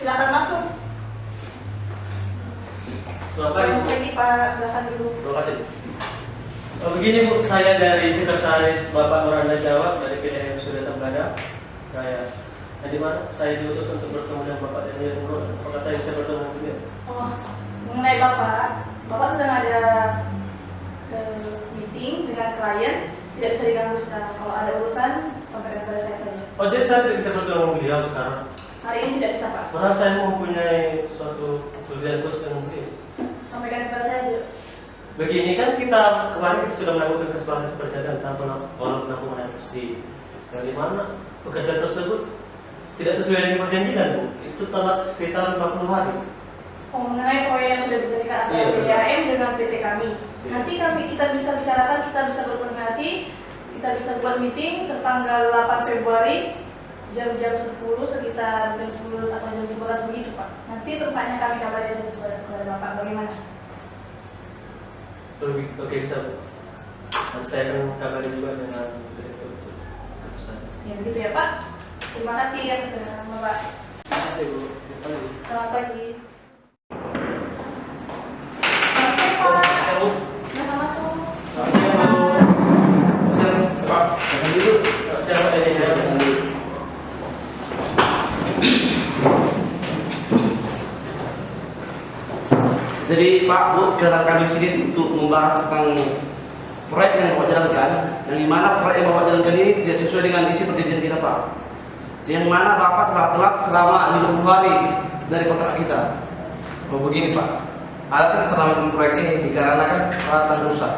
Silakan masuk. Selamat pagi Pak, silakan dulu. Terima kasih. Begini Bu, saya dari Sekretaris Bapak Muranda Jawa dari PDM Surya Sambada. Di mana saya diutus untuk bertemu dengan Bapak Daniel Nur. Apakah saya bisa bertemu beliau? Oh, mengenai Bapak sedang ada meeting dengan klien, tidak bisa diganggu sekarang. Kalau ada urusan, sampaikan kepada saya saja. Oh, jadi saya tidak bisa bertemu beliau sekarang? Hari ini tidak bisa Pak. Karena saya mempunyai suatu pekerjaan khusus dengan beliau. Sampaikan kepada saya saja. Begini kan kemarin kita sudah melakukan kesepakatan perjanjian tentang penampungan air bersih. Dari mana pekerjaan tersebut tidak sesuai dengan perjanjian Bu? Itu telat sekitar 40 hari. Oh, mengenai proyek yang sudah dijadikan antara PDAM dengan PT kami. Nanti kita bisa bicarakan, kita bisa berkoordinasi, kita bisa buat meeting tanggal 8 Februari jam-jam 10 sekitar jam 10 atau jam 11 begitu Pak. Nanti tempatnya kami kabari saja kepada Bapak bagaimana. Oke, bisa Bu. Dan saya akan kabari juga dengan direktur. Ya begitu ya Pak. Terima kasih atas kedatangan Bapak. Terima kasih Bu. Selamat pagi. Silakan masuk. Jadi Pak, Bu, kedatangan kami sini untuk membahas tentang proyek yang Bapak jalankan, yang dimana proyek yang Bapak jalankan ini tidak sesuai dengan isi perjanjian kita Pak. Yang mana Bapak telah telat selama 50 hari dari kontrak kita. Oh begini Pak, alasan keterlambatan proyek ini dikarenakan peralatan rusak.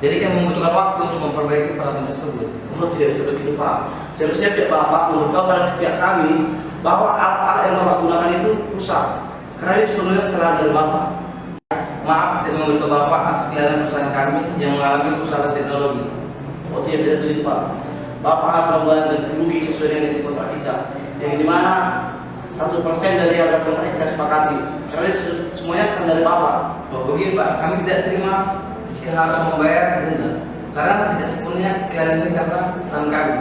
Jadi kami membutuhkan waktu untuk memperbaiki peralatan tersebut. Oh tidak bisa begitu Pak. Seharusnya pihak Bapak memberitahu pada pihak kami bahwa alat-alat yang Bapak gunakan itu rusak. Karena ini sepenuhnya kesalahan dari Bapak. Maaf tidak memberitahu Bapak atas kelelahan perusahaan kami yang mengalami kerusakan teknologi. Oh tidak begitu Pak. Bapak harus membayar ganti rugi sesuai dengan isi kontrak kita. Yang dimana 1% dari harga kontrak yang kita sepakati. Karena ini semuanya kesan dari Bapak. Oh begini Pak, kami tidak terima jika harus membayar denda. Karena tidak sepenuhnya kelelahan ini karena kesalahan kami.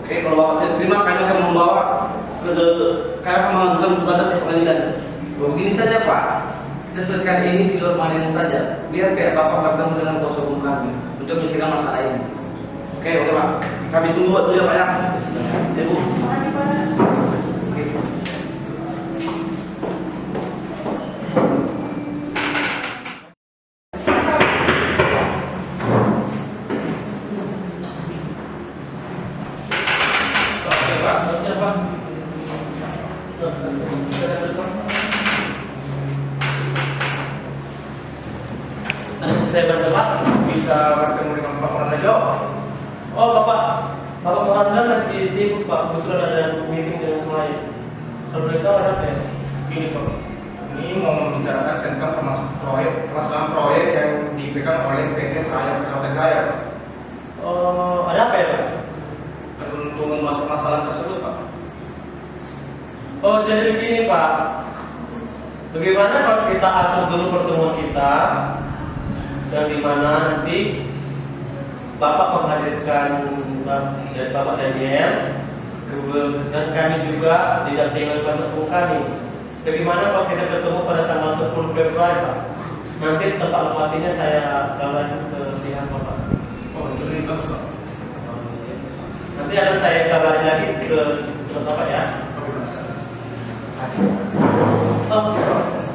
Oke, kalau Bapak tidak terima, kami akan membawa kami akan mengajukan gugatan ke pengadilan. Oh begini saja Pak, kita selesaikan ini di luar pengadilan saja. Biar pihak Bapak bertemu dengan kuasa hukum kami untuk menyelesaikan masalah ini. Oke Pak. Kami tunggu waktu ya Pak ya. Ya Bu. Terima kasih Pak. Oke. Saya berdebat bisa bertemu dengan Pak Muranda Jawa. Oh Bapak Muranda lagi sibuk Pak, kebetulan ada meeting dengan klien. Kalau boleh tahu ada apa ya? Gini Pak, ini mau membicarakan tentang pelaksanaan proyek yang dipegang oleh PT saya, PLT saya. Oh, ada apa ya Pak? Untuk membahas masalah tersebut Pak. Oh jadi begini Pak, bagaimana kalau kita atur dulu pertemuan kita, yang dimana nanti Bapak menghadirkan Bapak Daniel dan kami juga didampingi oleh kuasa hukum kami. Bagaimana kalau kita ketemu pada tanggal 10 Februari Pak? Nanti tempat lokasinya saya kabarin ke pihak Bapak. Oh itu lebih bagus Pak. Nanti akan saya kabarin lagi ke Bapak ya. Oke Mas. Oh, sorry.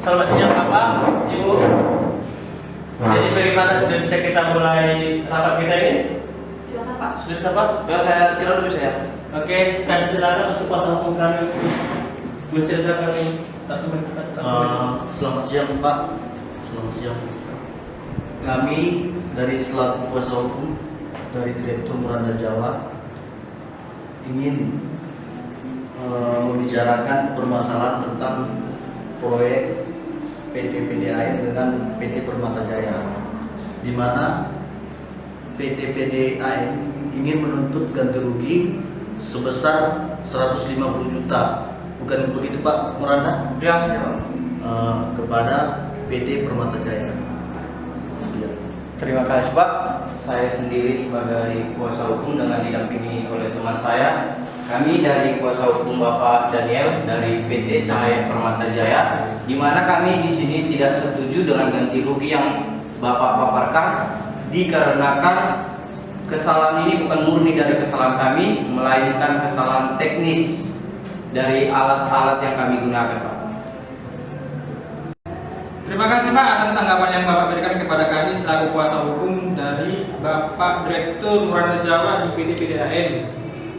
Selamat siang Bapak, Ibu. Jadi bagaimana sudah bisa kita mulai rapat kita ini? Silakan Pak. Sudah bisa Pak? Ya saya kira dulu bisa ya. Oke, kami silakan untuk kuasa hukum kami menceritakan dokumen kita. Selamat siang Pak. Selamat siang. Kami dari selaku kuasa hukum dari Direktur Muranda Jawa ingin membicarakan permasalahan tentang proyek PT PDAM dengan PT Permata Jaya, di mana PT PDAM ingin menuntut ganti rugi sebesar 150 juta, bukan begitu Pak Muranda? Ya, ya Pak. Kepada PT Permata Jaya. Terima kasih Pak. saya sendiri sebagai kuasa hukum dengan didampingi oleh teman saya. Kami dari kuasa hukum Bapak Daniel dari PT Cahaya Permata Jaya, di mana kami di sini tidak setuju dengan ganti rugi yang Bapak paparkan, dikarenakan kesalahan ini bukan murni dari kesalahan kami, melainkan kesalahan teknis dari alat-alat yang kami gunakan, Pak. Terima kasih Pak atas tanggapan yang Bapak berikan kepada kami selaku kuasa hukum dari Bapak Direktur Muranda Jawa di PT PDAM.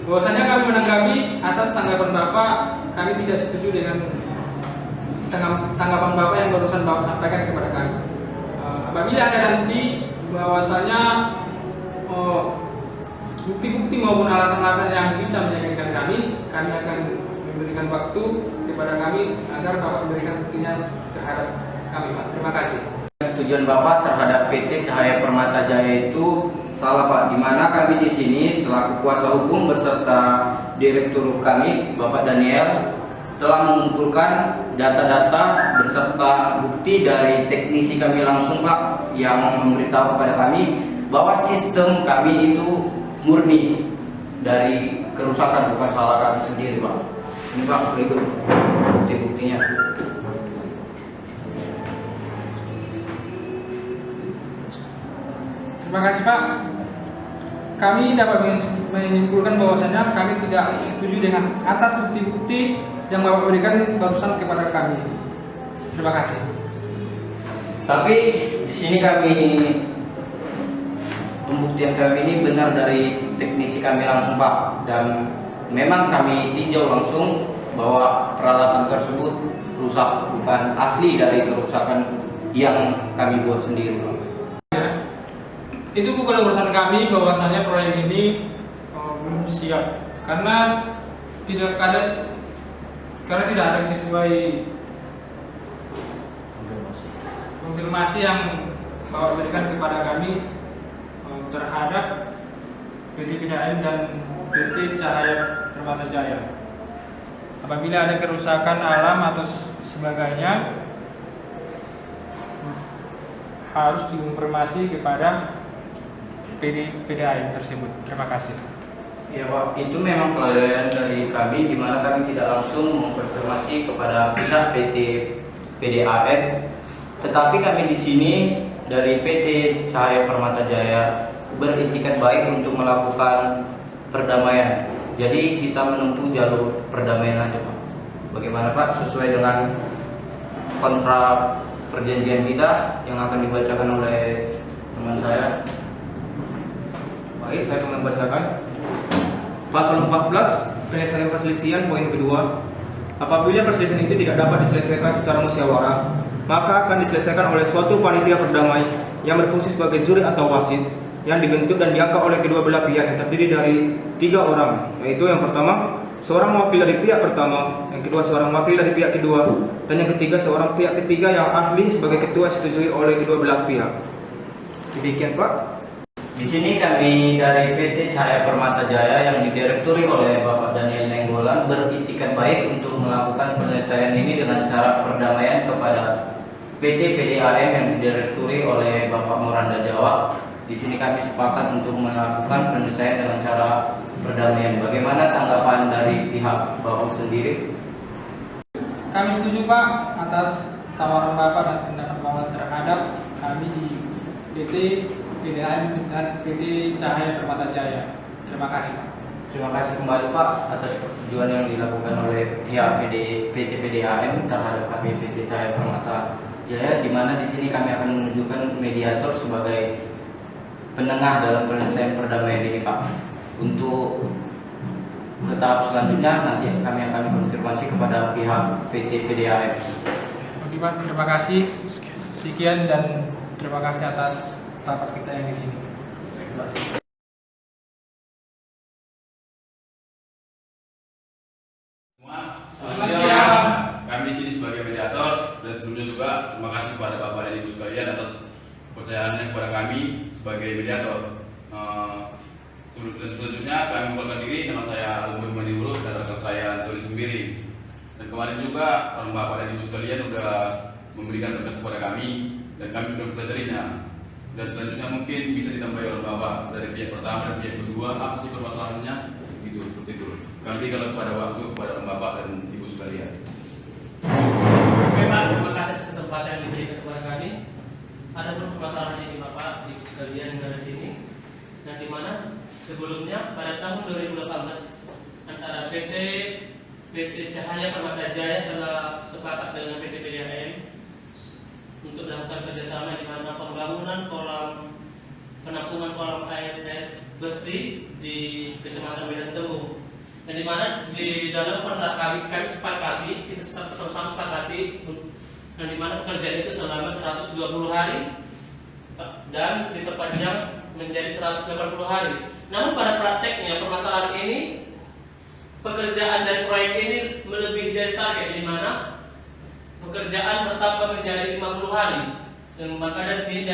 Bahwasanya kami menanggapi atas tanggapan Bapak, kami tidak setuju dengan tanggapan Bapak yang barusan Bapak sampaikan kepada kami. Apabila ada nanti bahwasanya bukti-bukti maupun alasan-alasan yang bisa meyakinkan kami akan memberikan waktu kepada kami agar Bapak memberikan buktinya terhadap kami, Pak. Terima kasih. Setujuan Bapak terhadap PT Cahaya Permata Jaya itu salah, Pak. Di mana kami di sini selaku kuasa hukum beserta direktur kami, Bapak Daniel, telah mengumpulkan data-data beserta bukti dari teknisi kami langsung, Pak, yang memberitahu kepada kami bahwa sistem kami itu murni dari kerusakan, bukan salah kami sendiri, Pak. Ini, Pak, berikut bukti-buktinya. Terima kasih Pak. Kami dapat menyimpulkan bahwasanya kami tidak setuju dengan atas bukti-bukti yang Bapak berikan barusan kepada kami. Terima kasih. Tapi di sini pembuktian kami ini benar dari teknisi kami langsung, Pak, dan memang kami tinjau langsung bahwa peralatan tersebut rusak, bukan asli dari kerusakan yang kami buat sendiri, Pak. Itu bukan urusan kami bahwasanya proyek ini belum siap karena tidak ada sesuai konfirmasi yang Bapak berikan kepada kami terhadap PT PDAM dan PT Cahaya Permata Jaya. Apabila ada kerusakan alam atau sebagainya, harus dikonfirmasi kepada PT PDAM tersebut. Terima kasih. Ya, Pak, itu memang kelalaian dari kami, di mana kami tidak langsung mengkonfirmasi kepada pihak PT PDAM. Tetapi kami di sini dari PT Cahaya Permata Jaya beritikat baik untuk melakukan perdamaian. Jadi kita menempuh jalur perdamaian aja, Pak. Bagaimana, Pak? Sesuai dengan kontrak perjanjian kita yang akan dibacakan oleh teman saya. Baik, saya akan membacakan pasal 14 penyelesaian perselisihan poin kedua. Apabila perselisihan itu tidak dapat diselesaikan secara musyawarah, maka akan diselesaikan oleh suatu panitia perdamai yang berfungsi sebagai juri atau wasit yang dibentuk dan diangkat oleh kedua belah pihak yang terdiri dari 3 orang, yaitu yang pertama seorang wakil dari pihak pertama, yang kedua seorang wakil dari pihak kedua, dan yang ketiga seorang pihak ketiga yang ahli sebagai ketua disetujui oleh kedua belah pihak. Demikian, Pak. Di sini kami dari PT Cahaya Permata Jaya yang didirekturi oleh Bapak Daniel Nenggolan beritikat baik untuk melakukan penyelesaian ini dengan cara perdamaian kepada PT PDAM yang didirekturi oleh Bapak Muranda Jawa. Di sini kami sepakat untuk melakukan penyelesaian dengan cara perdamaian. Bagaimana tanggapan dari pihak Bapak sendiri? Kami setuju Pak atas tawaran Bapak dan pendapat Bapak terhadap kami di PT PDAM dan PT Cahaya Permata Jaya. Terima kasih, Pak. Terima kasih kembali, Pak, atas persetujuan yang dilakukan oleh pihak PT PDAM terhadap kami PT Cahaya Permata Jaya, di mana di sini kami akan menunjukkan mediator sebagai penengah dalam penyelesaian perdamaian ini, Pak. Untuk ke tahap selanjutnya nanti kami akan konfirmasi kepada pihak PT PDAM. Oke, Pak, terima kasih. Sekian dan terima kasih atas rapat kita yang di sini. Selamat siang. Kami di sini sebagai mediator dan sebelumnya juga terima kasih kepada Bapak dan Ibu sekalian atas kepercayaannya kepada kami sebagai mediator. Selanjutnya kami memperkenalkan diri, nama saya Alumni Maniwurut dan rekan saya Antoni Sembiri. Dan kemarin juga Bapak dan Ibu sekalian sudah memberikan berkas kepada kami dan kami sudah mempelajarinya. Dan selanjutnya mungkin bisa ditambahi oleh Bapak dari pihak pertama dan pihak kedua, apa sih permasalahannya? Gitu, seperti itu. Kami berikan kepada waktu kepada Bapak dan Ibu sekalian. Oke Pak, terima kasih atas kesempatan yang diberikan kepada kami. Ada permasalahan ini Bapak, Ibu sekalian yang ada di sini. Dan di mana sebelumnya pada tahun 2018 antara PT Cahaya Permata Jaya telah sepakat dengan PT PDAM untuk melakukan kerjasama di mana pembangunan kolam penampungan kolam air bersih di Kecamatan Medan Temu. Dan di mana di dalam kontrak kami sepakati, kita sama-sama sepakati, dan di mana pekerjaan itu selama 120 hari dan diperpanjang menjadi 180 hari. Namun pada prakteknya permasalahan ini, pekerjaan dari proyek ini melebihi dari target, di mana pekerjaan bertambah menjadi 50 hari. Dan maka dari sini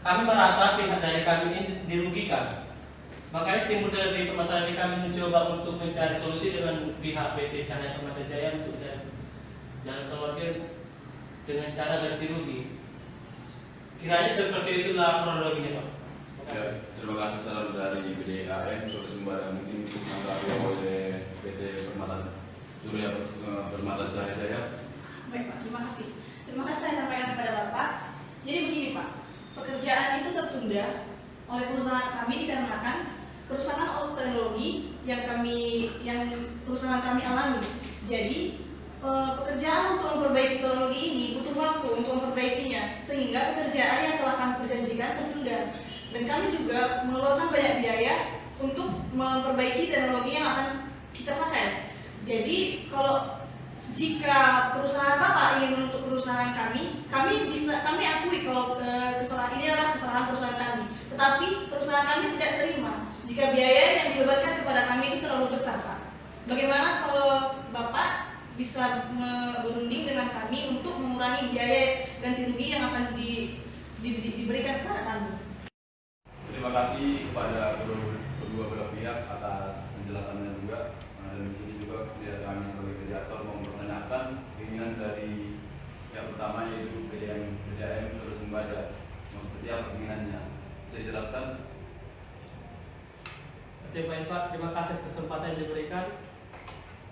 kami merasa pihak dari kami ini dirugikan. Makanya timbul dari permasalahan ini kami mencoba untuk mencari solusi dengan pihak PT Cahaya Permata Jaya untuk jalan keluarnya dengan cara ganti rugi. Kiranya seperti itulah kronologinya Pak. Ya, terima kasih saran dari PDAM Surya Sembada, mungkin ditanggapi oleh PT Surya Permata Jaya. Baik Pak, terima kasih. Terima kasih saya sampaikan kepada Bapak. Jadi begini Pak, pekerjaan itu tertunda oleh perusahaan kami dikarenakan kerusakan teknologi yang perusahaan kami alami. Jadi pekerjaan untuk memperbaiki teknologi ini butuh waktu untuk memperbaikinya, sehingga pekerjaan yang telah kami perjanjikan tertunda. Dan kami juga mengeluarkan banyak biaya untuk memperbaiki teknologi yang akan kita pakai. Jadi jika perusahaan Bapak ingin menuntut perusahaan kami akui kalau kesalahan ini adalah kesalahan perusahaan kami. Tetapi perusahaan kami tidak terima jika biaya yang dibebankan kepada kami itu terlalu besar, Pak. Bagaimana kalau Bapak bisa berunding dengan kami untuk mengurangi biaya ganti rugi yang akan diberikan kepada kami? Terima kasih kepada kedua belah pihak atas penjelasannya juga. Dan di sini juga kami sebagai mediator mau mempertanyakan keinginan dari yang pertama, yaitu PDAM Surya Sembada. Seperti apa keinginannya? Bisa dijelaskan? Oke baik Pak, terima kasih atas kesempatan yang diberikan.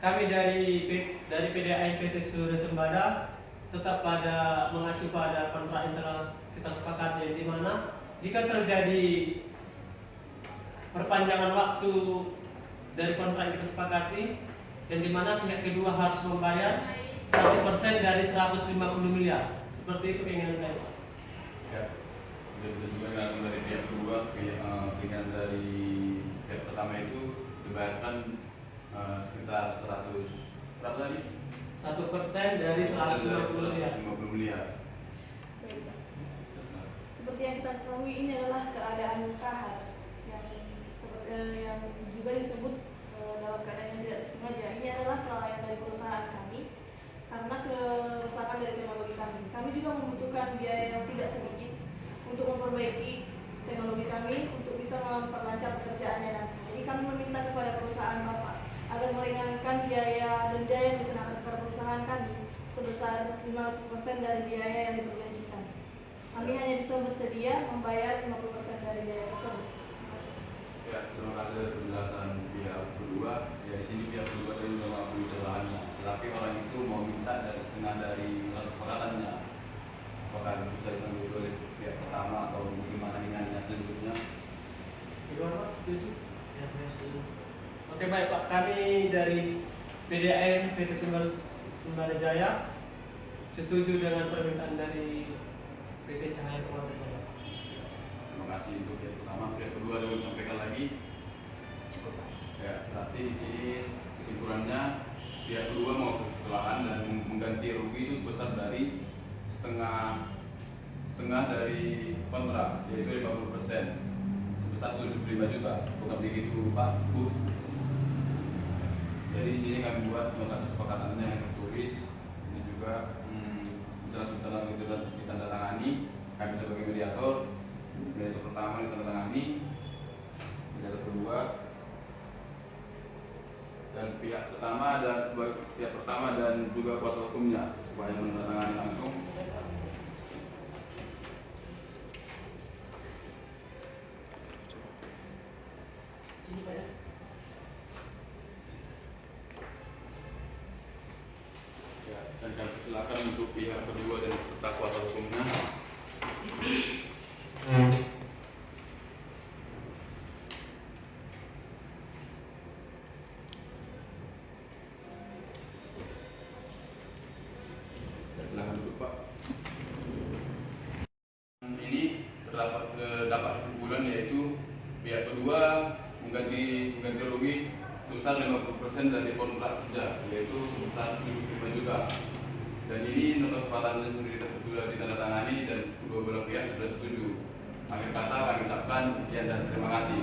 Kami dari PDAM PT Surya Sembada tetap mengacu pada kontrak yang telah kita sepakati, di mana jika terjadi perpanjangan waktu dari kontrak yang kita sepakati, dan di mana pihak kedua harus membayar 1% dari 150 miliar. Seperti itu keinginan saya. Ya, bisa juga dilakukan dari pihak kedua, keinginan dari pihak pertama itu dibayarkan sekitar 100 berapa tadi? 1% dari 150 miliar. 50 miliar. Baik, Pak. Seperti yang kita ketahui, ini adalah keadaan kahar yang juga disebut dalam keadaan yang tidak disengaja. Ini adalah kelalaian dari perusahaan kami karena kerusakan dari teknologi kami. Kami juga membutuhkan biaya yang tidak sedikit untuk memperbaiki teknologi kami untuk bisa memperlancar pekerjaannya nanti. Jadi kami meminta kepada perusahaan Bapak agar meringankan biaya denda yang dikenakan kepada perusahaan kami sebesar 50% dari biaya yang diperjanjikan. Kami hanya bisa bersedia membayar 50% dari biaya tersebut. Ya, terima kasih atas penjelasan pihak kedua. Ya, di sini pihak kedua tadi sudah mengakui kesalahannya. Tetapi orang itu mau minta dari setengah dari kesepakatannya. Apakah bisa disambut oleh pihak pertama atau bagaimana dengannya selanjutnya? Gimana Pak? Setuju? Ya, saya setuju. Oke baik Pak, kami dari PDAM PT Sembada Jaya setuju dengan permintaan dari PT Cahaya Permata Jaya. Terima kasih untuk pihak pertama. Pihak kedua dapat disampaikan lagi. Cukup, Pak. Ya, berarti di sini kesimpulannya pihak kedua mau kesalahan dan mengganti rugi itu sebesar dari setengah dari kontrak, yaitu 50%, sebesar 75 juta. Bukan begitu Pak Bu? Jadi di sini kami buat nota kesepakatannya yang tertulis. Ini juga bisa langsung ditandatangani. Kami sebagai mediator pertama ditandatangani, mediator kedua, dan pihak pertama dan juga kuasa hukumnya supaya menandatangani langsung. terdapat kesimpulan, yaitu pihak kedua mengganti rugi sebesar 50% dari kontrak kerja, yaitu sebesar 75 juta. Dan ini nota kesepatannya sudah ditandatangani dan kedua belah pihak sudah setuju. Akhir kata kami ucapkan sekian dan terima kasih.